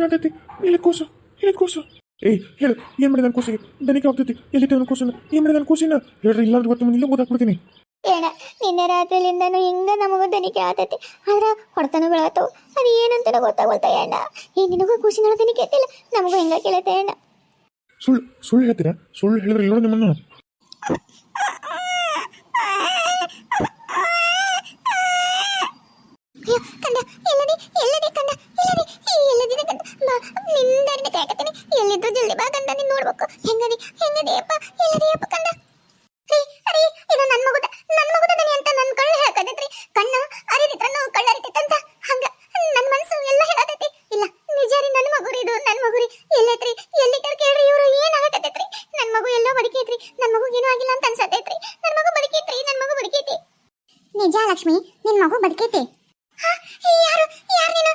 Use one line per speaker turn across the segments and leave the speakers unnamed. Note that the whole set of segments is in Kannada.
ಕಾಣ್ತೈತಿ? ಎಲ್ಲಿ ಕೂಸು? ಎಲ್ಲಿ ಕೂಸು? ಏಯ್ ಹೇಳು, ಏನು ಮಾಡಿದ ನನ್ನ ಕೂಸಿಗೆ? ದನಿಕೆ ಹೋಗ್ತೈತಿ. ಎಲ್ಲಿಟ್ಟು ನನ್ನ ಕೂಸನ್ನ? ಏನು ಮಾಡಿದ ನನ್ನ ಕೂಸಿನ? ಹೇಳ್ರಿ, ಇಲ್ಲಾಂದ್ರೆ ಇವತ್ತು ಮುಂದೆ ಓದಾಕ್ಬಿಡ್ತೀನಿ.
ಏನ ನಿನ್ನೆ ರಾತ್ರಿಲಿಂದನೂ ಹಿಂಗ ನಮಗೂ ದನಿಕೆ ಆತೈತಿ. ಆದ್ರೆ ಹೊಡ್ತಾನು ಬೀಳತ್ತವು. ಅದು ಏನಂತ ಗೊತ್ತಾಗೋಲ್ತಾ ಅಣ್ಣ. ಈ ನಿನಗೂ ಕೂಸಿನ ದನಿಕೆ ಐತಿಲ್ಲ, ನಮಗೂ ಹಿಂಗ ಕೇಳತ್ತೆ ಅಣ್ಣ.
ಸುಳ್ಳು ಹೇಳ್ತೀರಾ? ಸುಳ್ಳು ಹೇಳಿದ್ರೆ ಇಲ್ಲ ನಿಮ್ಮನ್ನು.
ಕಂದ ಎಲ್ಲದಿ ಎಲ್ಲದಿ ಕಂದ ಎಲ್ಲದಿ ಎಲ್ಲದಿನ ಕಂದ ನಿಂದರಿನ ಕಾಯಕತ್ತೀನಿ. ಎಲ್ಲಿದ್ರು ಜಲ್ದಿ ಬಾ ಕಂದ, ನೀನ್ ನೋಡ್ಬೇಕು. ಹೆಂಗದಿ ಹೆಂಗದಿ ಅಪ್ಪ, ಎಲ್ಲದಿ ಅಪ್ಪ ಕಂದ. ಅರಿ ಇದು ನನ್ನ ಮಗುದ ದನಿ ಅಂತ ನನ್ನ ಕಳ್ಳ ಹೇಳ್ಕತೈತ್ರಿ. ಕಣ್ಣು ಅರಿದಿತ್ರನು ಕಳ್ಳ ಅರಿತೈತಂತ ಹಂಗ ನನ್ನ ಮನಸ್ಸು ಎಲ್ಲ ಹೇಳತೈತಿ. ಇಲ್ಲ ನಿಜ ರೀ, ನನ್ನ ಮಗುರಿ ಇದು, ನನ್ನ ಮಗುರಿ. ಎಲ್ಲೈತ್ರಿ? ಎಲ್ಲಿಟ್ಟಾರ ಕೇಳ್ರಿ. ಇವರು ಏನಾಗತೈತ್ರಿ? ನನ್ನ ಮಗು ಎಲ್ಲೋ ಬದುಕೈತ್ರಿ. ನನ್ನ ಮಗು ಏನೂ ಆಗಿಲ್ಲ ಅಂತ ಅನ್ಸತೈತ್ರಿ. ನನ್ನ ಮಗು ಬದುಕೈತ್ರಿ, ನನ್ನ ಮಗು ಬದುಕೈತಿ. ನಿಜ ಲಕ್ಷ್ಮಿ, ನಿನ್ನ ಮಗು ಬದುಕೈತಿ. ಯಾರು ಯಾರು ನೀನು?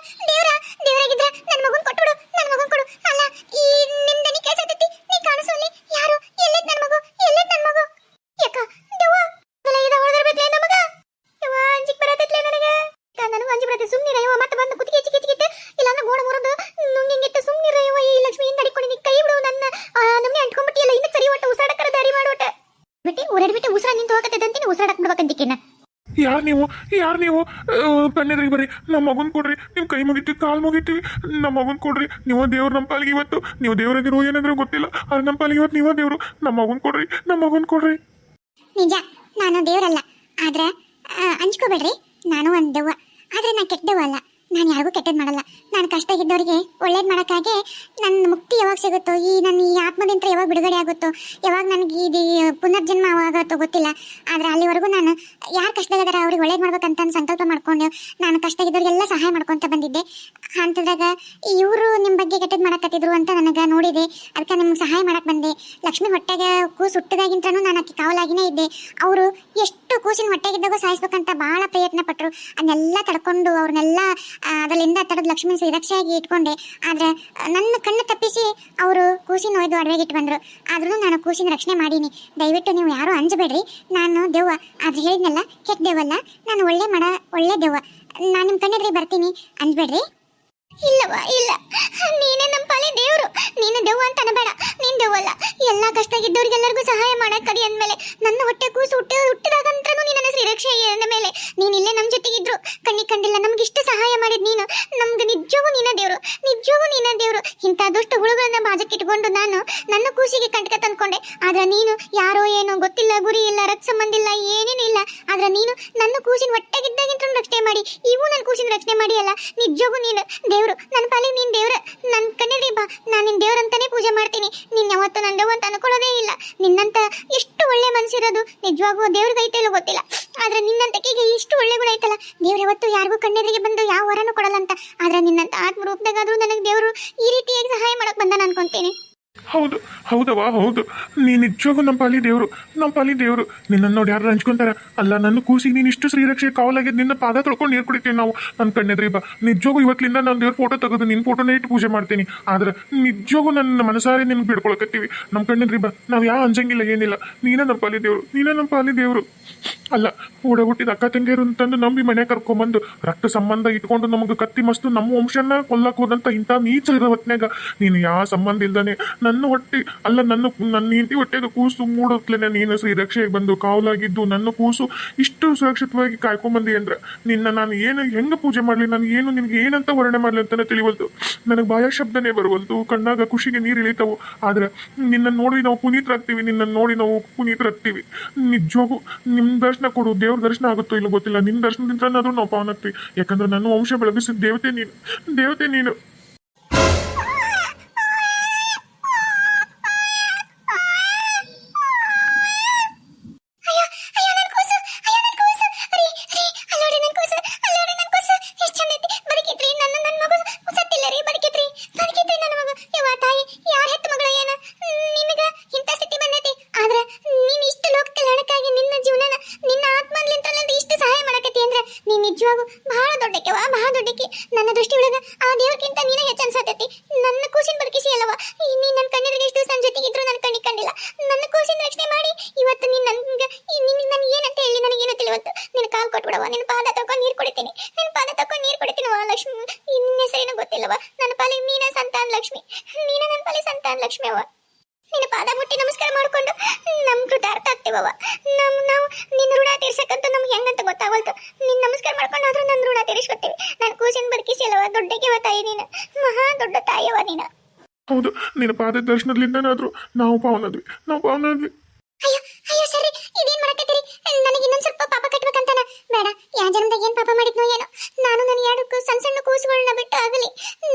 ದೇವರಾಗಿದ್ರ ನನ್ನ ಮಗುನ್ ಕೊಟ್ಬಿಡು, ನನ್ನ ಮಗುನ್ ಕೊಡು. ಅಲ್ಲ, ಈ ನಿಮ್ ದನಿ ಕೇಳ್ಸತೈತಿ, ನೀ ಕಾಣಿಸೋಲ್ಲಿ. ಯಾರು? ಎಲ್ಲೈತ್ ನನ್ನ ಮಗು? ಎಲ್ಲೈತ್ ನನ್ನ ಮಗು? ಯಾಕ ದೆವ್ವ ಗಲ ಇದ ಹೊರದರ್ಬೇಕ್ಲೇ ನಮಗ? ಯವ್ವ ಅಂಜಿಕ್ ಬರತೈತ್ಲೇ ನನಗ. ನನಗೂ ಅಂಜಿ ಬರತೈತಿ. ಸುಮ್ನಿರ ಯವ್ವ, ಮತ್ತೆ ಬಂದು ಕುತ್ತಿಗೆ ಚಿಕ್ಕಿತ್ತೆ. ಇಲ್ಲಾಂದ್ರೆ ಗೋಡ ಮುರಿದು ನುಂಗಿಂಗಿತ್ತೆ. ಸುಮ್ನಿರ ಯವ್ವ. ಈ ಲಕ್ಷ್ಮಿ ಹಿಂದೆ ಅಡಿಕೊಂಡು ನೀ ಕೈ ಬಿಡು. ನನ್ನ ನಮ್ನೆ ಅಂಟ್ಕೊಂಡ್ಬಿಟ್ಟಿಯಲ್ಲ. ಇನ್ನು ಸರಿ ಒಟ್ಟು ಉಸಿರಾಡಕ್ಕರ ದಾರಿ ಮಾಡೋಟ ಬಿಟ್ಟು ಊರಾಡ್ಬಿಟ್ಟು ಉಸಿರ ನಿಂತು ಹೋಗತ್ತೈದಂತೀನಿ. ಉಸಿರಾಡಕ್ ಬಿಡ್ಬೇಕಂತಿಕ್ಕಿನ.
ಯಾರು ನೀವು? ಕಣ್ಣೆದ್ರಿಗೆ ಬರ್ರಿ, ನಮ್ಮ ಮಗನ್ ಕೊಡ್ರಿ. ನೀವು ಕೈ ಮುಗಿತೀವಿ, ಕಾಲು ಮುಗಿತೀವಿ. ನಮ್ಮ ಮಗನ್ ಕೊಡ್ರಿ. ನೀವು ದೇವ್ರು ನಮ್ಮ ಪಾಲಿಗೆ ಇವತ್ತು. ನೀವು ದೇವ್ರಾಗಿರೋ ಏನಾದ್ರೂ ಗೊತ್ತಿಲ್ಲ, ಆದ್ರೆ ನಮ್ಮ ಪಾಲಿಗೆ ಇವತ್ತು ನೀವೇ ದೇವ್ರು. ನಮ್ಮ ಮಗನ್ ಕೊಡ್ರಿ, ನಮ್ಮ ಮಗನ್ ಕೊಡ್ರಿ.
ನಿಜ, ನಾನು ದೇವರಲ್ಲ. ಆದ್ರೆ ಅಂಜ್ಕೋಬೇಡ್ರಿ, ನಾನು ಒಂದು ದೆವ್ವ. ಆದ್ರೆ ನಾ ಕೆಟ್ಟದೆವ್ವ ಅಲ್ಲ. ನಾನು ಯಾರಿಗೂ ಕೆಟ್ಟದ್ದು ಮಾಡಲ್ಲ. ನಾನು ಕಷ್ಟ ಇದ್ದವರಿಗೆ ಒಳ್ಳೇದು ಮಾಡೋಕ್ಕಾಗೆ ನನ್ನ ಮುಕ್ತಿ ಯಾವಾಗ ಸಿಗುತ್ತೋ, ನನ್ನ ಈ ಆತ್ಮದಿಂದ ಯಾವಾಗ ಬಿಡುಗಡೆ ಆಗುತ್ತೋ, ಯಾವಾಗ ನನಗೆ ಇದು ಪುನರ್ಜನ್ಮ ಆಗುತ್ತೋ ಗೊತ್ತಿಲ್ಲ. ಆದರೆ ಅಲ್ಲಿವರೆಗೂ ನಾನು ಯಾರು ಕಷ್ಟದಲ್ಲಿದ್ದಾರೆ ಅವ್ರಿಗೆ ಒಳ್ಳೇದು ಮಾಡ್ಬೇಕಂತ ಸಂಕಲ್ಪ ಮಾಡ್ಕೊಂಡು ನಾನು ಕಷ್ಟ ಇದ್ದವ್ರಿಗೆಲ್ಲ ಸಹಾಯ ಮಾಡ್ಕೊತ ಬಂದಿದ್ದೆ. ಅಂಥದ್ರಾಗ ಇವರು ನಿಮ್ಮ ಬಗ್ಗೆ ಕೆಟ್ಟದ್ದು ಮಾಡಕತ್ತಿದ್ರು ಅಂತ ನನಗೆ ನೋಡಿದೆ. ಅದಕ್ಕೆ ನಿಮ್ಗೆ ಸಹಾಯ ಮಾಡಕ್ಕೆ ಬಂದೆ. ಲಕ್ಷ್ಮಿ ಹೊಟ್ಟೆಗೆ ಕೂಸು ಹುಟ್ಟಿದಾಗಿಂತನೂ ನಾನು ಆಕೆ ಕಾವಲಾಗಿನೇ ಇದ್ದೆ. ಅವರು ಎಷ್ಟು ಕೂಸಿನ ಹೊಟ್ಟೆಗಿದ್ದಾಗ ಸಾಯಿಸ್ಬೇಕಂತ ಭಾಳ ಪ್ರಯತ್ನ ಪಟ್ಟರು. ಅದನ್ನೆಲ್ಲ ತಡ್ಕೊಂಡು ಅವ್ರನ್ನೆಲ್ಲ ಅದರಿಂದ ತಡೆದು ಲಕ್ಷ್ಮಿ ಸುರಕ್ಷೆಯಾಗಿ ಇಟ್ಕೊಂಡೆ. ಆದ್ರೆ ನನ್ನ ಕಣ್ಣು ತಪ್ಪಿಸಿ ಅವರು ಕೂಸಿನ ಒಯ್ದು ಅಡವೆಗೆ ಇಟ್ಟು ಬಂದರು. ಆದ್ರೂ ನಾನು ಕೂಸಿನ ರಕ್ಷಣೆ ಮಾಡೀನಿ. ದಯವಿಟ್ಟು ನೀವು ಯಾರೂ ಅಂಜಬೇಡ್ರಿ. ನಾನು ದೆವ್ವ, ಆದ್ರೆ ಹೇಳಿದ್ನಲ್ಲ, ಕೆಟ್ಟ ದೆವ್ವಲ್ಲ. ನಾನು ಒಳ್ಳೆ ದೆವ್ವ. ನಾನು ನಿಮ್ಮ ಕಣ್ಣೆದ್ರಿಗೆ ಬರ್ತೀನಿ, ಅಂಜಬೇಡ್ರಿ. ಇಲ್ಲವಾ ಇಲ್ಲ, ನೀನೇ ನಮ್ಮ ಪಾಲೆ ದೇವ್ರು. ನೀನು ದೆವ್ವ ಅಂತ ಅನಬೇಡ. ನೀನು ದೆವ್ವಲ್ಲ. ಎಲ್ಲ ಕಷ್ಟಾಗಿದ್ದವ್ರಿಗೆಲ್ಲರಿಗೂ ಸಹಾಯ ಮಾಡಕ್ ಕಡಿ ಅಂದಮೇಲೆ ನನ್ನ ಹೊಟ್ಟೆ ಕೂಸು ಹುಟ್ಟಿದಾಗಂತ್ರನೂ ನೀನು ಶ್ರೀರಕ್ಷೆ ಅಂದ ಮೇಲೆ ನೀನು ಇಲ್ಲೇ ನಮ್ಮ ಜೊತೆಗಿದ್ರು. ಕಣ್ಣಿಗೆ ಕಂಡಿಲ್ಲ, ನಮ್ಗಿಷ್ಟು ಸಹಾಯ ಮಾಡಿದ್ ನೀನು. ನಮ್ಗೆ ನಿಜವೂ ನೀನ ದೇವ್ರು. ಇಂಥ ದುಷ್ಟ ಹುಳುಗಳನ್ನ ಬಾಜಕ್ಕಿಟ್ಕೊಂಡು ನಾನು ನನ್ನ ಕೂಸಿಗೆ ಕಂಟಕ ತಂದ್ಕೊಂಡೆ. ಆದ್ರೆ ನೀನು ಯಾರೋ ಏನೋ ಗೊತ್ತಿಲ್ಲ, ಗುರಿ ಇಲ್ಲ, ರಕ್ತ ಸಂಬಂಧ ಇಲ್ಲ, ಏನೇನು ಇಲ್ಲ. ಆದ್ರೆ ನೀನು ನನ್ನ ಕೂಸಿನ ಹೊಟ್ಟೆಗಿದ್ದಾಗಿಂತ ರಕ್ಷಣೆ ಮಾಡಿ, ಇವು ನನ್ನ ಕೂಸಿನ ರಕ್ಷಣೆ ಮಾಡಿ ಅಲ್ಲ. ನಿಜವೂ ನೀನು ದೇವ್ರು. ನನ್ನ ಪಾಲಿಗೆ ನೀನು ದೇವ್ರ. ನನ್ನ ಕಣ್ಣೆದ್ರಿ ಬಾ, ನಾನು ನಿನ್ನ ದೇವ್ರಂತಾನೆ ಪೂಜೆ ಮಾಡ್ತೀನಿ. ನೀನು ಯಾವತ್ತೂ ನನ್ನ ದೇವ್ ಅಂತ ಅನ್ಕೊಳ್ಳೋದೇ ಇಲ್ಲ. ನಿನ್ನಂತ ಎಷ್ಟು ಒಳ್ಳೆ ಮನಸ್ಸಿರೋದು ನಿಜವಾಗೂ ದೇವ್ರಿಗೆ ಐತೆಲ್ಲೋ ಗೊತ್ತಿಲ್ಲ. ಆದ್ರೆ ನಿನ್ನಂತಕಿಗೆ ಇಷ್ಟು ಒಳ್ಳೆ ಗುಣ ಐತಲ್ಲ. ದೇವ್ರು ಯಾವತ್ತೂ ಯಾರಿಗೂ ಕಣ್ಣೆದ್ರಿಗೆ ಬಂದು ಯಾವ ವರನೂ ಕೊಡಲ್ಲ ಅಂತ. ಆದ್ರೆ ನಿನ್ನಂತ ಆತ್ಮರೂಪದಾಗಾದ್ರೂ ನನಗೆ ದೇವರು ಈ ರೀತಿಯಾಗಿ ಸಹಾಯ ಮಾಡಕ್ ಬಂದ ಅನ್ಕೊಂತೀನಿ.
ಹೌದು. ನೀ ನಿಜವಾಗೂ ನಮ್ಮ ಪಾಲಿ ದೇವರು. ನಿನ್ನನ್ನು ನೋಡಿ ಯಾರು ಹಂಚ್ಕೊಂತಾರ? ಅಲ್ಲ, ನನ್ನ ಕೂಸಿಗೆ ನೀನು ಇಷ್ಟು ಶ್ರೀರಕ್ಷೆ ಕಾವಲಾಗಿದ್ದು ನಿನ್ನ ಪಾದ ತೊಳ್ಕೊಂಡು ನೀರು ಕುಡಿತೀವಿ ನಾವು. ನನ್ನ ಕಣ್ಣೆದ್ರಿ ಬಾ. ನಿಜವಾಗೂ ಇವತ್ತಿಂದ ನಾನು ದೇವ್ರ ಫೋಟೋ ತೆಗೆದು ನಿನ್ನ ಫೋಟೋನೇ ಇಟ್ಟು ಪೂಜೆ ಮಾಡ್ತೀನಿ. ಆದ್ರೆ ನಿಜವಾಗೂ ನನ್ನ ಮನಸಾರಿ ನಿನ್ಗೆ ಬಿಡ್ಕೊಳಕತ್ತೀವಿ. ನಮ್ಮ ಕಣ್ಣೆದ್ರಿ ಬಾ. ನಾವು ಯಾವ ಅಂಜಂಗಿಲ್ಲ, ಏನಿಲ್ಲ. ನೀನೇ ನಮ್ಮ ಪಾಲಿ ದೇವರು. ಅಲ್ಲ, ಹುಟ್ಟಿದ ಅಕ್ಕ ತಂಗಿಯರು ಅಂತಂದು ನಂಬಿ ಮನೆ ಕರ್ಕೊಂಬಂದು ರಕ್ತ ಸಂಬಂಧ ಇಟ್ಕೊಂಡು ನಮಗೆ ಕತ್ತಿ ಮಸ್ತು ನಮ್ಮ ವಂಶನ ಕೊಲ್ಲಕ್ಕೆ ಹೋದಂತ ಇಂಥ ನೀಚರ ಹೊತ್ನಾಗ ನೀನು ಯಾವ ಸಂಬಂಧ ಇಲ್ದಾನೆ ನನ್ನ ಹೊಟ್ಟೆ ಅಲ್ಲ, ನನ್ನ ಹೆಂಡತಿ ಹೊಟ್ಟೆಗೆ ಕೂಸು ಮೂಡೋತ್ಲೇನೆ ನೀನು ಶ್ರೀರಕ್ಷೆಗೆ ಬಂದು ಕಾವಲಾಗಿದ್ದು ನನ್ನ ಕೂಸು ಇಷ್ಟು ಸುರಕ್ಷಿತವಾಗಿ ಕಾಯ್ಕೊಂಬಂದಿ ಅಂದ್ರೆ ನಾನು ಹೆಂಗೆ ಪೂಜೆ ಮಾಡಲಿ? ನಾನು ನಿನಗೆ ಏನಂತ ವರ್ಣನೆ ಮಾಡಲಿ ಅಂತಾನೆ ತಿಳಿವಲ್ತು. ನನಗೆ ಬಾಯ ಶಬ್ದನೇ ಬರುವಲ್ತು. ಕಣ್ಣಾಗ ಖುಷಿಗೆ ನೀರು ಇಳಿತಾವು. ಆದ್ರೆ ನಿನ್ನನ್ನು ನೋಡಿ ನಾವು ಪುನೀತರಾಗ್ತೀವಿ. ನಿಜವಾಗೂ ನಿಮ್ಮ ದರ್ಶನ ಕೊಡು. ದೇವ್ರ ದರ್ಶನ ಆಗುತ್ತೋ ಇಲ್ಲ ಗೊತ್ತಿಲ್ಲ. ನಿನ್ನ ದರ್ಶನದಿಂದಾದ್ರೂ ನಾವು ಪಾವನಾಗ್ತೀವಿ. ಯಾಕಂದ್ರೆ ನನ್ನ ವಂಶ ಬೆಳಗಿಸಿದ ದೇವತೆ ನೀನು.
ನಿಜವಾಗೂ ಬಹಳ ದೊಡ್ಡಕ್ಕೆ ನನ್ನ ದೃಷ್ಟಿ ಒಳಗ ಆ ದೇವ್ರಕ್ಕಿಂತ ನಿನ್ನ ಪಾದ ಮುಟ್ಟಿ ನಮಸ್ಕಾರ ಮಾಡ್ಕೊಂಡು ನಮ್ ಕೃತಾರ್ಥ ಆಗ್ತೀವವ. ನಾವು ನಿನ್ನ ಋಣ ತೀರ್ಸಕ್ಕಂತ ನಮ್ಗೆ ಹೆಂಗಂತ ಗೊತ್ತಾಗಲ್ತು. ನಿನ್ನ ನಮಸ್ಕಾರ ಮಾಡ್ಕೊಂಡಾದ್ರೂ ನನ್ನ ಋಣ ತೀರಿಸ್ಕೊತೀವಿ. ನಾನು ಕೂಸಿನ ಬದುಕಿಸಿ ಅಲ್ಲವ ದೊಡ್ಡಗೆವ ತಾಯಿ ನೀನು, ಮಹಾ ದೊಡ್ಡ ತಾಯಿಯವ ನೀನು.
ಹೌದು, ನಿನ್ನ ಪಾದ ದರ್ಶನದಿಂದನಾದ್ರೂ ನಾವು ಪಾವನಾದ್ವಿ.
ಅಯ್ಯೋ ಅಯ್ಯೋ ಸರಿ, ಇದೇನ್ ಮಾಡಕತ್ತೀರಿ? ನನಗೆ ಇನ್ನೊಂದ್ ಸ್ವಲ್ಪ ಪಾಪ ಕಟ್ಬೇಕಂತಾನ. ಬೇಡ, ಯಾವ ಜನ್ಮದಾಗ ಏನ್ ಪಾಪ ಮಾಡಿದ್ನೋ ಏನೋ. ನಾನು ನನ್ನ ಎರಡು ಸಣ್ಣ ಸಣ್ಣ ಕೂಸುಗಳನ್ನ ಬಿಟ್ಟು ಆಗಲಿ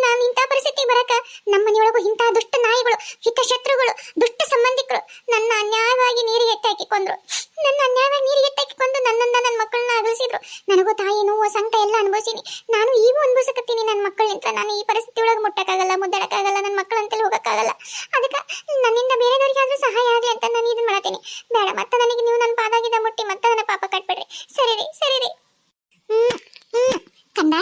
ನಾನು ಇಂಥ ಪರಿಸ್ಥಿತಿ ಬರಕ ನಮ್ಮ ಮನೆಯೊಳಗೂ ಇಂಥ ದುಷ್ಟ ನಾಯಿಗಳು, ಹಿತ ಶತ್ರುಗಳು, ದುಷ್ಟ ಸಂಬಂಧಿಕರು ನನ್ನ ಅನ್ಯಾಯವಾಗಿ ನೀರಿಗೆ ಎತ್ತಾಕಿಕೊಂಡ್ರು. ನನ್ನನ್ನ ನನ್ನ ಮಕ್ಕಳನ್ನ ಅಗಲಿಸಿದ್ರು. ನನಗೂ ತಾಯಿ ನೋವು ಸಂಕಟ ಎಲ್ಲ ಅನುಭವಿಸಿನಿ. ನಾನು ಈಗೂ ಅನುಭವಿಸಕತ್ತೀನಿ. ನನ್ನ ಮಕ್ಕಳಿಂದ ನಾನು ಈ ಪರಿಸ್ಥಿತಿ ಒಳಗೆ ಮುಟ್ಟಕ್ಕಾಗಲ್ಲ, ಮುದ್ದಾಡಕ್ಕಾಗಲ್ಲ, ನನ್ನ ಮಕ್ಕಳಂತಲ್ಲಿ ಹೋಗಕ್ಕಾಗಲ್ಲ. ಅದಕ್ಕೆ ನನ್ನಿಂದ ಬೇರೆದವರಿಗಾದ್ರೂ ಸಹಾಯ ಆಗ್ಲಿ ಅಂತ ನಾನು ಇದನ್ನ ಮಾಡತೀನಿ. ಬೇಡ, ಮತ್ತೆ ನನಗೆ ನೀವು ನನ್ನ ಪಾದಾಗಿದ್ದ ಮುಟ್ಟಿ ಮತ್ತೆ ನನ್ನ ಪಾಪ ಕಟ್ಬೇಡ್ರಿ. ಸರಿ ರೀ. ಕಂದ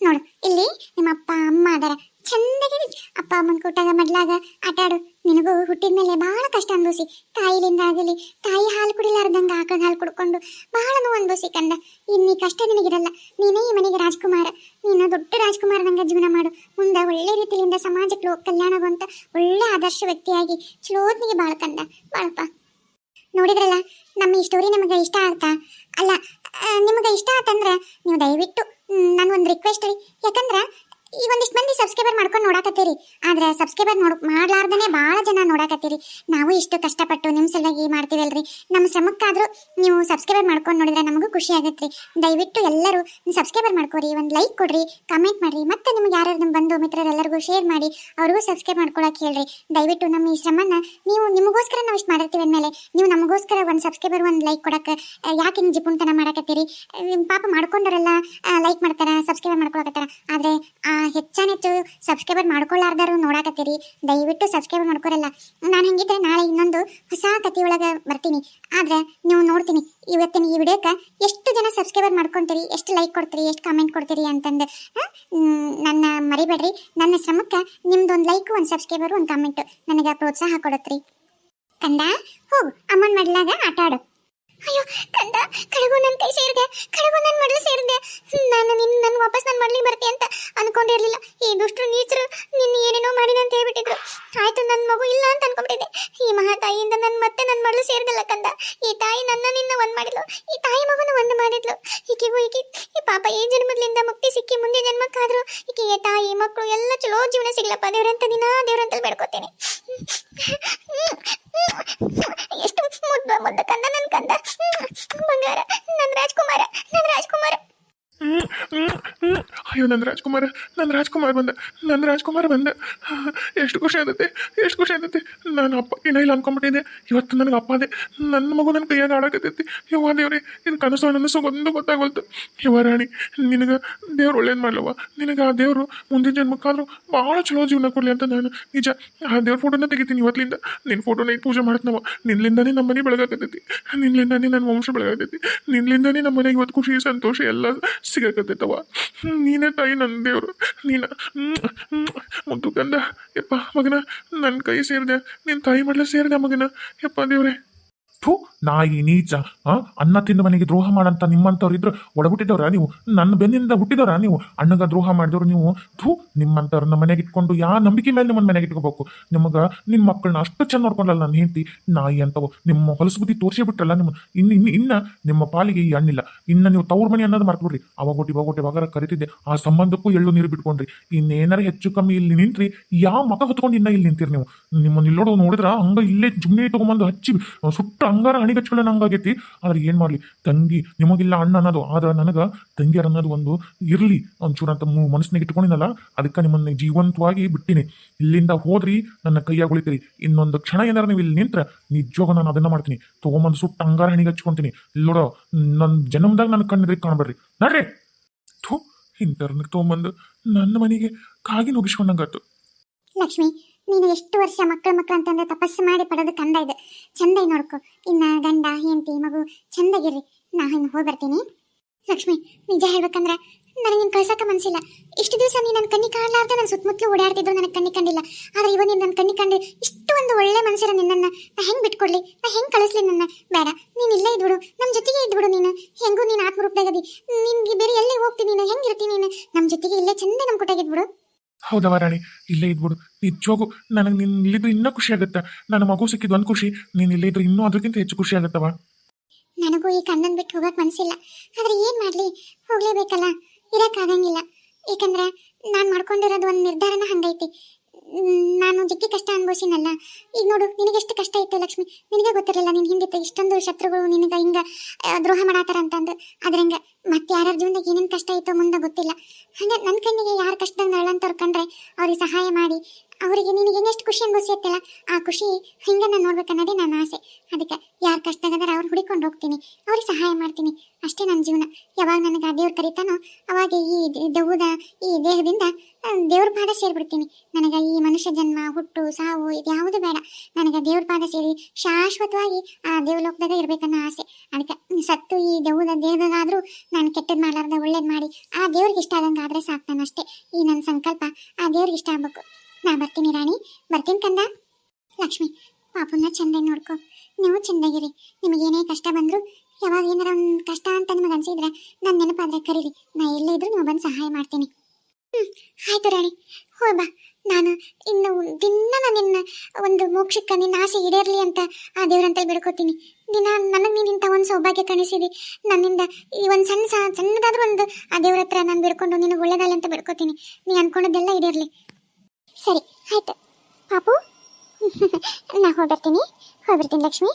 ನೋಡು, ಇಲ್ಲಿ ನಿಮ್ಮ ಅಪ್ಪ ಅಮ್ಮ ಅದಾರ. ಚಂದಾಗಿ ಅಪ್ಪ ಅಮ್ಮನ ಕೂಟಾಗ ಮಡ್ಲಾಗ ಆಟ ಆಡು. ನಿನಗೂ ಹುಟ್ಟಿದ್ಮೇಲೆ ಬಹಳ ಕಷ್ಟ ಅನ್ಭವಿಸಿ, ತಾಯಿಲಿಂದ ಆಗಲಿ, ತಾಯಿ ಹಾಲು ಕುಡಿಲಾರ್ದಂಗ ಆಕಳ ಹಾಲು ಕುಡ್ಕೊಂಡು ಬಹಳ ನೋವು ಅನ್ಭವಿಸಿ ಕಂದ. ಇನ್ನು ಈ ಕಷ್ಟ ನಿನಗಿರಲ್ಲ. ನೀನೇ ಈ ಮನೆಗೆ ರಾಜ್ಕುಮಾರ. ನೀನು ದೊಡ್ಡ ರಾಜ್ಕುಮಾರನಂಗ ಜೀವನ ಮಾಡು. ಮುಂದೆ ಒಳ್ಳೆ ರೀತಿಯಿಂದ ಸಮಾಜಕ್ಕೆ ಕಲ್ಯಾಣ ಆಗುವಂತ ಒಳ್ಳೆ ಆದರ್ಶ ವ್ಯಕ್ತಿಯಾಗಿ ಚಲೋತ್ನಿಗೆ ಬಾಳ ಕಂದ, ಬಾಳಪ್ಪ. ನೋಡಿದ್ರಲ್ಲ, ನಮ್ಮ ಈ ಸ್ಟೋರಿ ನಿಮಗೆ ಇಷ್ಟ ಆಗ್ತಾ? ಅಲ್ಲ, ನಿಮಗೆ ಇಷ್ಟ ಆತಂದ್ರೆ ನೀವು ದಯವಿಟ್ಟು ನಾನು ಒಂದು ರಿಕ್ವೆಸ್ಟ್ ರೀ. ಯಾಕಂದ್ರೆ ಈ ಒಂದಿಷ್ಟು ಮಂದಿ ಸಬ್ಸ್ಕ್ರೈಬರ್ ಮಾಡ್ಕೊಂಡು ನೋಡಾಕತ್ತೀರಿ, ಆದ್ರೆ ಸಬ್ಸ್ಕ್ರೈಬರ್ ಮಾಡ್ಲಾರ್ದೇ ಭಾಳ ಜನ ನೋಡಾಕತ್ತೀರಿ. ನಾವು ಇಷ್ಟು ಕಷ್ಟಪಟ್ಟು ನಿಮ್ಮ ಸಲುವಾಗಿ ಮಾಡ್ತೀವಲ್ರಿ, ನಮ್ಮ ಶ್ರಮಕ್ಕಾದ್ರೂ ನೀವು ಸಬ್ಸ್ಕ್ರೈಬರ್ ಮಾಡ್ಕೊಂಡು ನೋಡಿದ್ರೆ ನಮಗೂ ಖುಷಿ ಆಗುತ್ತೆ. ದಯವಿಟ್ಟು ಎಲ್ಲರೂ ಸಬ್ಸ್ಕ್ರೈಬರ್ ಮಾಡ್ಕೊರಿ, ಒಂದು ಲೈಕ್ ಕೊಡ್ರಿ, ಕಮೆಂಟ್ ಮಾಡ್ರಿ, ಮತ್ತೆ ನಿಮ್ಗೆ ಯಾರು ನಿಮ್ಮ ಬಂಧು ಮಿತ್ರರೆಲ್ಲರಿಗೂ ಶೇರ್ ಮಾಡಿ ಅವ್ರಿಗೂ ಸಬ್ಸ್ಕ್ರೈಬ್ ಮಾಡ್ಕೊಳಕ್ಕೆ ಹೇಳ್ರಿ. ದಯವಿಟ್ಟು ನಮ್ಮ ಈ ಶ್ರಮನ ನೀವು ನಿಮಗೋಸ್ಕರ ನಾವು ಇಷ್ಟು ಮಾಡಿರ್ತೀವಿ ಅಂದಮೇಲೆ ನೀವು ನಮಗೋಸ್ಕರ ಒಂದು ಸಬ್ಸ್ಕ್ರೈಬರ್ ಒಂದು ಲೈಕ್ ಕೊಡಕ್ಕೆ ಯಾಕೆ ಹಿಂಗೆ ಜಿಪುಣ್ತನ ಮಾಡಕತ್ತೀರಿ? ಪಾಪ ಮಾಡ್ಕೊಂಡವರೆಲ್ಲ ಲೈಕ್ ಮಾಡ್ತಾರ, ಸಬ್ಸ್ಕ್ರೈಬ್ ಮಾಡ್ಕೊಳಕತ್ತಾರ, ಆದರೆ ಹೆಚ್ಚು ಸಬ್ಸ್ಕ್ರೈಬರ್ ಮಾಡ್ಕೊಳ್ಳಾರ್ದಾರು ನೋಡಾಕತ್ತೀರಿ. ದಯವಿಟ್ಟು ಸಬ್ಸ್ಕ್ರೈಬರ್ ಮಾಡ್ಕೊರಲ್ಲ. ನಾನು ಹಂಗಿದ್ರೆ ನಾಳೆ ಇನ್ನೊಂದು ಹೊಸ ಕಥೆಯೊಳಗೆ ಬರ್ತೀನಿ. ಆದ್ರೆ ನೀವು ನೋಡ್ತೀನಿ ಇವತ್ತಿನ ಈ ವಿಡಿಯೋಕ್ಕೆ ಎಷ್ಟು ಜನ ಸಬ್ಸ್ಕ್ರೈಬರ್ ಮಾಡ್ಕೊಂತೀರಿ, ಎಷ್ಟು ಲೈಕ್ ಕೊಡ್ತೀರಿ, ಎಷ್ಟು ಕಮೆಂಟ್ ಕೊಡ್ತೀರಿ ಅಂತಂದು ನನ್ನ ಮರಿಬೇಡ್ರಿ. ನನ್ನ ಶ್ರಮಕ್ಕೆ ನಿಮ್ದೊಂದು ಲೈಕ್, ಒಂದು ಸಬ್ಸ್ಕ್ರೈಬರ್, ಒಂದು ಕಮೆಂಟ್ ನನಗೆ ಪ್ರೋತ್ಸಾಹ ಕೊಡುತ್ರಿ. ಕಂದ ಹೋಗು, ಅಮ್ಮನ ಮಡ್ಲಾಗ ಆಟ ಆಡು. ಅಯ್ಯೋ ಕಂದ, ಕಡೆಗೂ ನನ್ನ ಕೈ ಸೇರಿದೆ, ಕಡೆಗೂ ನನ್ನ ಮಡ್ಲು ಸೇರಿದೆ. ನಾನು ವಾಪಸ್ ನನ್ನ ಮಡ್ಲಿಗೆ ಬರ್ತೀನಿ ಅಂತ ಅನ್ಕೊಂಡಿರ್ಲಿಲ್ಲ. ಈ ದುಷ್ಟರು ನೀಚರು ನಿನ್ನ ಏನೇನೋ ಮಾಡಿದ ಅಂತ ಹೇಳ್ಬಿಟ್ಟಿದ್ರು. ಆಯ್ತು, ನನ್ನ ಮಗು ಇಲ್ಲ ಅಂತ ಅನ್ಕೊಂಡ್ಬಿಟ್ಟಿದ್ದೆ. ಈ ಮಹಾತಾಯಿಯಿಂದ ಮತ್ತೆ ನನ್ನ ಮಡ್ಲು ಸೇರಿದಲ್ಲ ಕಂದ. ಈ ತಾಯಿ ನಿನ್ನ ಒಂದ್ ಮಾಡಿದ್ಲು, ಈ ತಾಯಿ ಮಗುನ ಒಂದು ಮಾಡಿದ್ಲು. ಈಕೆ ಈ ಪಾಪ ಈ ಜನ್ಮದಿಂದ ಮುಕ್ತಿ ಸಿಕ್ಕಿ ಮುಂದೆ ಜನ್ಮಕ್ಕಾದ್ರೂ ಈಕೆಗೆ ತಾಯಿ ಮಕ್ಕಳು ಎಲ್ಲ ಚಲೋ ಜೀವನ ಸಿಗ್ಲಪ್ಪ ದೇವ್ರಂತ ದೇವ್ರಂತ ಬೇಡ್ಕೋತೇನೆ. ಎಷ್ಟು ಮುದ್ದ ಕಂದ, ನನ್ನ ಕಂದ ಬಂಗಾರ, ನನ್ನ ರಾಜ್ಕುಮಾರ.
ಅಯ್ಯೋ, ನನ್ನ ರಾಜ್ಕುಮಾರ್ ಬಂದ. ಎಷ್ಟು ಖುಷಿ ಆಗುತ್ತೆ. ನಾನು ಅಪ್ಪ ಇಲ್ಲ ಅನ್ಕೊಂಡ್ಬಿಟ್ಟಿದ್ದೆ. ಇವತ್ತು ನನಗೆ ಅಪ್ಪ ಅದೇ, ನನ್ನ ಮಗು ನನ್ನ ಕೈಯಾಗ ಆಡಕತ್ತೈತಿ. ಯವ್ವ ದೇವ್ರಿ, ಇದು ಕನಸು ಒಂದು ಗೊತ್ತಾಗೋಲ್ತು. ಯವ್ವ ರಾಣಿ, ನಿನಗೆ ದೇವ್ರು ಒಳ್ಳೇದು ಮಾಡ್ಲವ. ನಿನಗೆ ಆ ದೇವರು ಮುಂದಿನ ಜನ್ಮಕ್ಕಾದ್ರೂ ಭಾಳ ಚಲೋ ಜೀವನ ಕೊಡಲಿ ಅಂತ ನಾನು ನಿಜ ಆ ದೇವ್ರ ಫೋಟೋನ ತೆಗಿತೀನಿ ಇವತ್ತಿಂದ. ನಿನ್ನ ಫೋಟೋನ ಈಗ ಪೂಜೆ ಮಾಡ್ತೀನವ. ನಿನ್ನಿಂದಾನೇ ನಮ್ಮ ಮನೆ ಬೆಳಗಾಕತ್ತೈತಿ, ನಿನ್ನಿಂದಾನೇ ನನ್ನ ವಂಶ ಬೆಳಗಾಕತ್ತೈತಿ, ನಿನ್ನಿಂದಾನೇ ನಮ್ಮ ಮನೆಗೆ ಇವತ್ತು ಖುಷಿ ಸಂತೋಷ ಎಲ್ಲ ಸಿಗಕತ್ತೈತವ. ನೀನೇ ತಾಯಿ, ನನ್ನ ದೇವರು ನೀನ. ಮುದ್ದು ಕಂದ, ಯಪ್ಪ ಮಗನ, ನನ್ನ ಕೈ ಸೇರಿದೆ, ನಿನ್ನ ತಾಯಿ ಮಾಡ್ಲ ಸೇರಿದೆ ಮಗನ. ಯಪ್ಪ ದೇವ್ರೆ, ಥೂ ನಾಯಿ ನೀಚ, ಅನ್ನ ತಿಂದ ಮನೆಗೆ ದ್ರೋಹ ಮಾಡಂತ ನಿಮ್ಮಂಥವ್ರು ಇದ್ರು ಒಡಹುಟ್ಟಿದವ್ರ ನೀವು? ನನ್ನ ಬೆನ್ನಿಂದ ಹುಟ್ಟಿದವ್ರ ನೀವು? ಅಣ್ಣಗ ದ್ರೋಹ ಮಾಡಿದವ್ರು ನೀವು? ಥೂ, ನಿಮ್ಮಂಥವ್ರನ್ನ ಮನೆಗೆ ಇಟ್ಕೊಂಡು ಯಾವ ನಂಬಿಕೆ ಮೇಲೆ ನಿಮ್ಮನ್ನ ಮನೆಗೆ ಇಟ್ಕೋಬೇಕು? ನಿಮಗೆ ನಿಮ್ಮ ಮಕ್ಕಳನ್ನ ಅಷ್ಟು ಚೆಂದ ನೋಡ್ಕೊಂಡಲ್ಲ ನನ್ನ ಹೆಂಡತಿ ನಾಯಿ ಅಂತವು. ನಿಮ್ಮ ಹೊಲಸು ಬುದ್ಧಿ ತೋರಿಸೇ ಬಿಟ್ರಲ್ಲ ನಿಮ್ಮ. ಇನ್ನು ನಿಮ್ಮ ಪಾಲಿಗೆ ಈ ಹಣ್ಣಿಲ್ಲ. ಇನ್ನು ನೀವು ತವ್ರ ಮನೆ ಅನ್ನೋದು ಮರ್ತ್ಬಿಡ್ರಿ. ಅವಾಗೊಟ್ಟಿ ಕರಿತಿದ್ದೆ, ಆ ಸಂಬಂಧಕ್ಕೂ ಎಳ್ಳು ನೀರು ಬಿಟ್ಕೊಂಡ್ರಿ. ಇನ್ನೇನಾರ ಹೆಚ್ಚು ಕಮ್ಮಿ ಇಲ್ಲಿ ನಿಂತ್ರಿ, ಯಾವ ಮಕ ಹೊತ್ಕೊಂಡು ಇನ್ನ ಇಲ್ಲಿ ನಿಂತಿರಿ ನೀವು? ನಿಮ್ಮನ್ನ ಇಲ್ಲೋಡು ನೋಡಿದ್ರ ಹಂಗ ಇಲ್ಲೇ ಜುಮ್ನೆ ತಗೊಂಬಂದು ಹಚ್ಚಿ ಸುಟ್ಟ ಹಂಗಾರ ಹಣಿಗಚ್ಕೊಳ್ಳೋ ಹಂಗಾಗೈತಿ. ಆದ್ರೆ ಏನ್ ಮಾಡ್ಲಿ, ತಂಗಿ ನಿಮಗಿಲ್ಲ ಅಣ್ಣ ಅನ್ನೋದು, ಆದ್ರೆ ನನಗ ತಂಗಿಯರ್ ಅನ್ನೋದು ಒಂದು ಇರ್ಲಿ ಒಂಚೂರು ಅಂತ ಮನಸ್ಸಿನಾಗ ಇಟ್ಕೊಂಡಿನಲ್ಲ. ಅದಕ್ಕೆ ನಿಮ್ಮನ್ನ ಜೀವಂತವಾಗಿ ಬಿಟ್ಟಿನಿ. ಇಲ್ಲಿಂದ ಹೋದ್ರಿ ನನ್ನ ಕೈಯಾಗ ಉಳಿತೀರಿ. ಇನ್ನೊಂದು ಕ್ಷಣ ಏನಾರ ನೀವು ಇಲ್ಲಿ ನಿಂತ್ರ ನಿಜವಾಗ ನಾನು ಅದನ್ನ ಮಾಡ್ತೀನಿ. ತಗೊಂಬಂದು ಸುಟ್ಟ ಹಂಗಾರ ಹಣಿಗೆ ಹಚ್ಕೊಂತೀನಿ. ಇಲ್ಲೋಡೋ, ನನ್ನ ಜನ್ಮದಾಗ ನನ್ನ ಕಣ್ಣಿದ್ರೆ ಕಾಣಬೇಡ್ರಿ ನಡ್ರಿ. ಥೂ, ಇಂಥವ್ರನ್ನ ತಗೊಂಬಂದು ನನ್ನ ಮನೆಗೆ ಕಾಗಿ ನುಗ್ಗಿಸ್ಕೊಂಡಂಗಾತು.
ಲಕ್ಷ್ಮಿ, ನೀನು ಎಷ್ಟು ವರ್ಷ ಮಕ್ಕಳು ಅಂತಂದ್ರೆ ತಪಸ್ಸು ಮಾಡಿ ಪಡೆದು ಕಂದ ಇದೆ. ಚಂದ ನೋಡ್ಕೊ. ಇನ್ನ ಗಂಡ ಹೆಂಡತಿ ಮಗು ಚಂದಾಗಿರ್ರಿ. ನಾ ಇನ್ನು ಹೋಗಿ ಬರ್ತೀನಿ. ಲಕ್ಷ್ಮಿ, ನಿಜ ಹೇಳ್ಬೇಕಂದ್ರೆ ನನಗೆ ನಿನ್ ಕಳ್ಸಕ್ಕೆ ಮನಸ್ಸಿಲ್ಲ. ಇಷ್ಟು ದಿವಸ ನೀನು ನನ್ನ ಕಣ್ಣಿ ಕಾಣಲಾರ್ದೆ ನನ್ನ ಸುತ್ತಮುತ್ತಲು ಓಡಾಡ್ತಿದ್ರು, ನನಗೆ ಕಣ್ಣಿ ಕಂಡಿಲ್ಲ. ಆದ್ರೆ ಇವಾಗ ನೀನು ನನ್ನ ಕಣ್ಣಿ ಕಂಡು ಇಷ್ಟು ಒಂದು ಒಳ್ಳೆ ಮನಸ್ಸಿರ ನಿನ್ನನ್ನು ನಾ ಹೆಂಗೆ ಬಿಟ್ಕೊಡ್ಲಿ? ನಾ ಹೆಂಗೆ ಕಳಿಸ್ಲಿ ನನ್ನ? ಬೇಡ, ನೀನು ಇಲ್ಲೇ ಇದ್ಬಿಡು, ನಮ್ಮ ಜೊತೆಗೆ ಇದ್ಬಿಡು. ನೀನು ಹೆಂಗೂ ನೀನು ಆತ್ಮರೂಪದಾಗದಿ, ನಿನ್ಗೆ ಬೇರೆ ಎಲ್ಲಿ ಹೋಗ್ತೀನಿ? ನೀನು ಹೆಂಗಿರ್ತೀನಿ? ನೀನು ನಮ್ಮ ಜೊತೆಗೆ ಇಲ್ಲೇ ಚಂದ ನಮ್ಮ ಕೊಟ್ಟಾಗಿದ್ಬಿಡು.
ಹೌದವ ರಾಣಿ, ಇಲ್ಲೇ ಇದ್ಬಿಡು. ನಿಜವಾಗೂ ನನಗೆ ನೀನು ಇಲ್ಲಿದ್ರೆ ಇನ್ನೂ ಖುಷಿ ಆಗುತ್ತೆ. ನನ್ನ ಮಗು ಸಿಕ್ಕಿದ್ ಒಂದು ಖುಷಿ, ನೀನು ಇಲ್ಲೇ ಇದ್ರೆ ಇನ್ನೂ ಅದಕ್ಕಿಂತ ಹೆಚ್ಚು ಖುಷಿ ಆಗುತ್ತವ.
ನನಗೂ ಈ ಕಣ್ಣನ್ ಬಿಟ್ಟು ಹೋಗಕ್ ಮನ್ಸಿಲ್ಲ. ಆದ್ರೆ ಏನ್ ಮಾಡ್ಲಿ, ಹೋಗ್ಲೇಬೇಕಲ್ಲ, ಇರಕ್ಕಾಗಂಗಿಲ್ಲ. ಯಾಕಂದ್ರೆ ನಾನ್ ಮಾಡ್ಕೊಂಡಿರೋದು ಒಂದು ನಿರ್ಧಾರನ ಹಂಗೈತಿ. ನಾನು ಜಿಗ್ಗಿ ಕಷ್ಟ ಅನ್ಭವಿಸಿನಲ್ಲ. ಈಗ ನೋಡು, ನಿನಗೆಷ್ಟು ಕಷ್ಟ ಇತ್ತು ಲಕ್ಷ್ಮಿ, ನಿನಗೆ ಗೊತ್ತಿರಲಿಲ್ಲ. ನಿನ್ ಹಿಂದಿತ್ತು ಇಷ್ಟೊಂದು ಶತ್ರುಗಳು ನಿನಗ ಹಿಂಗ ದ್ರೋಹ ಮಾಡಾತಾರ ಅಂತಂದು. ಅದ್ರಂಗ ಮತ್ತೆ ಯಾರ್ಯಾರ ಜೀವನದಾಗ ಏನೇನು ಕಷ್ಟ ಇತ್ತು ಮುಂದೆ ಗೊತ್ತಿಲ್ಲ. ಹಂಗ ನನ್ನ ಕಣ್ಣಿಗೆ ಯಾರ ಕಷ್ಟದಾಗ ನಳ್ಳಂತವ್ರು ಕಂಡ್ರೆ ಅವ್ರಿಗೆ ಸಹಾಯ ಮಾಡಿ ಅವರಿಗೆ ನಿನಗೆ ಎಷ್ಟು ಖುಷಿ ಅನ್ಭವಿಸಿತ್ತಲ್ಲ, ಆ ಖುಷಿ ಹಿಂಗ ನಾನು ನೋಡ್ಬೇಕನ್ನೋದೇ ನನ್ನ ಆಸೆ. ಅದಕ್ಕೆ ಯಾರು ಕಷ್ಟದಾಗದಾರ ಅವ್ರು ಹುಡಿಕೊಂಡು ಹೋಗ್ತೀನಿ, ಅವ್ರಿಗೆ ಸಹಾಯ ಮಾಡ್ತೀನಿ. ಅಷ್ಟೇ ನನ್ನ ಜೀವನ. ಯಾವಾಗ ನನಗೆ ಆ ದೇವ್ರು ಕರೀತಾನೋ ಅವಾಗ ಈ ದೆವ್ವದ ಈ ದೇಹದಿಂದ ದೇವ್ರ ಪಾದ ಸೇರ್ಬಿಡ್ತೀನಿ. ನನಗೆ ಈ ಮನುಷ್ಯ ಜನ್ಮ, ಹುಟ್ಟು, ಸಾವು ಇದು ಯಾವುದು ಬೇಡ. ನನಗೆ ದೇವ್ರ ಪಾದ ಸೇರಿ ಶಾಶ್ವತವಾಗಿ ಆ ದೇವಲೋಕದಾಗ ಇರ್ಬೇಕನ್ನೋ ಆಸೆ. ಅದಕ್ಕೆ ಸತ್ತು ಈ ದೆವ್ವದ ದೇಹದಾಗಾದ್ರೂ ನಾನು ಕೆಟ್ಟದ್ದು ಮಾಡಲಾರ್ದ ಒಳ್ಳೇದು ಮಾಡಿ ಆ ದೇವ್ರಿಗೆ ಇಷ್ಟ ಆದಂಗೆ ಆದ್ರೆ ಸಾಕು. ನಾನು ಅಷ್ಟೇ, ಈ ನನ್ನ ಸಂಕಲ್ಪ ಆ ದೇವ್ರಿಗೆ ಇಷ್ಟ ಆಗ್ಬೇಕು. ನಾ ಬರ್ತೀನಿ ರಾಣಿ, ಬರ್ತೀನಿ ಕಂದ. ಲಕ್ಷ್ಮಿ, ಪಾಪುನ ಚಂದಾಗಿ ನೋಡ್ಕೊ, ನೀವು ಚಂದಾಗಿರಿ. ನಿಮಗೇನೇ ಕಷ್ಟ ಬಂದ್ರು, ಯಾವಾಗ ಏನಾರ ಒಂದು ಕಷ್ಟ ಅಂತ ನಿಮಗೆ ಅನ್ಸಿದ್ರೆ ನನ್ನ ನೆನಪಾದ್ರೆ ಕರೀರಿ. ನಾ ಎಲ್ಲೇ ಇದ್ರು ನೀವು ಬಂದು ಸಹಾಯ ಮಾಡ್ತೀನಿ. ಆಯ್ತು ರಾಣಿ, ಹೋಯ್ ಬಾ. ನಾನು ಇನ್ನು ದಿನ ನಿನ್ನ ಒಂದು ಮೋಕ್ಷಕ್ಕೆ ನಿನ್ನ ಆಸೆ ಈಡೇರಲಿ ಅಂತ ಆ ದೇವ್ರಂತಲ್ಲಿ ಬಿಡ್ಕೋತೀನಿ. ದಿನ ನನಗೆ ನೀನು ಇಂಥ ಒಂದು ಸೌಭಾಗ್ಯ ಕಣಿಸಿದಿ. ನನ್ನಿಂದ ಈ ಒಂದು ಸಣ್ಣದಾದ್ರೂ ಒಂದು ಆ ದೇವ್ರ ಹತ್ರ ನಾನು ಬಿಡ್ಕೊಂಡು ನಿನಗೆ ಒಳ್ಳೇದಲ್ಲ ಅಂತ ಬಿಡ್ಕೋತೀನಿ. ನೀ ಅನ್ಕೊಂಡದ್ದೆಲ್ಲ ಈಡೇರಲಿ. ಸರಿ, ಆಯ್ತು ಪಾಪು. ನಾ ಹೋಗ್ಬರ್ತೀನಿ ಲಕ್ಷ್ಮಿ.